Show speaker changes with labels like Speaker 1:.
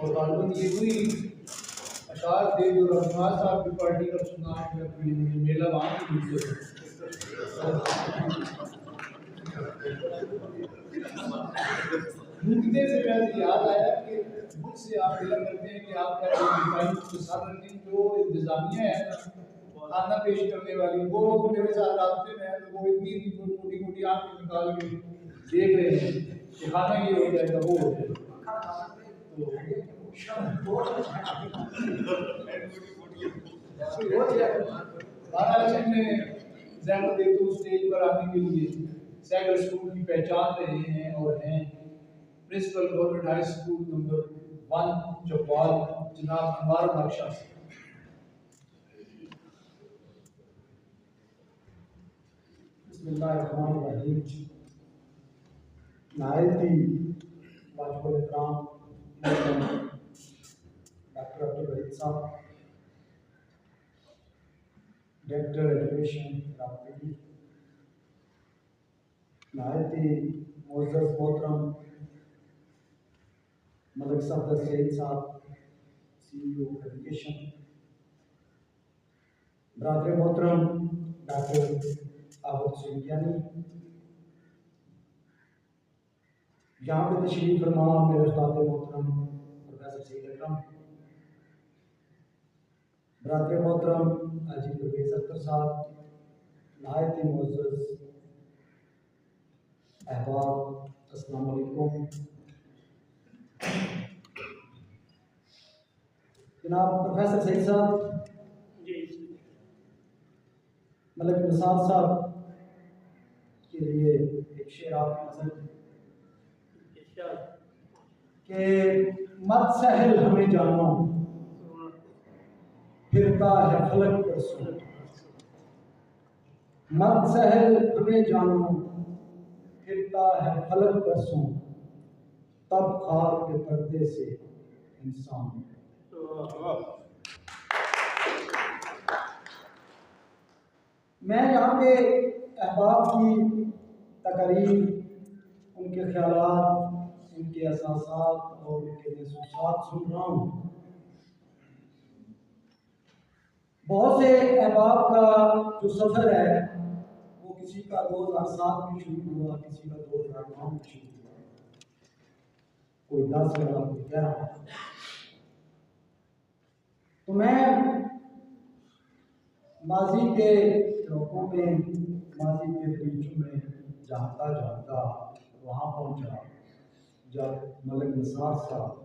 Speaker 1: اور غالباً یہ کوئی اشعار تھے جو رفیع صاحب کی پارٹی کا سنا ہے کہ میلہ وہاں کی ڈھونڈنے سے ویسے یاد آیا کہ مجھ سے آپ علم کرتے ہیں کہ آپ کا ٹائم کے ساتھ رکھیں جو انتظامیہ ہے نا کھانا پیش کرنے والی وہ میرے ساتھ رابطے میں ہے تو وہ اتنی موٹی موٹی آنکھ نکال کے دیکھ رہے ہیں کہ کھانا یہ ہو جائے گا وہ ہو جائے گا بہرحال ہم نے زحمت ایک تو اسٹیج پر آنے کے لیے سیکرڈ اسکول کی پہچان رہے ہیں اور ہیں principal government high school number 1 Chopal جناب انوار بادشاہ سے
Speaker 2: بسم اللہ الرحمن الرحیم نہایت ہی واجب الاحترام ڈاکٹر عبدالوحید صاحب ڈائریکٹر ایجوکیشن راولپنڈی نہایت ہی معزز محترم ملک صفدر سعید صاحب CEO ایجوکیشن برادر محترم ڈاکٹر عابد سنگیانی یہاں پہ تشریف فرما میرے استاد محترم پروفیسر سعید اکرم برادر محترم حاجی پرویز اختر صاحب نہایت ہی معزز احباب السلام علیکم جناب پروفیسر سعید صاحب ملک نثار صاحب کے لیے ایک شعر آپ کی نظر کہ مت سہل ہمیں جانو پھرتا ہے فلک پر سو مت سہل ہمیں جانو پھرتا ہے فلک پر سو تب خاک کے پردے سے انسان میں یہاں پہ احباب کی تقاریر ان کے خیالات ان کے احساسات اور ان کے محسوسات سن رہا ہوں بہت سے احباب کا جو سفر ہے وہ کسی کا 2007 میں شروع ہوا کسی کا 2009 میں شروع ہوا کوئی 10 والا کوئی 11 تو میں ماضی کے لوگوں میں ماضی کے بریچوں میں جانتا وہاں پہنچا جب ملک نثار صاحب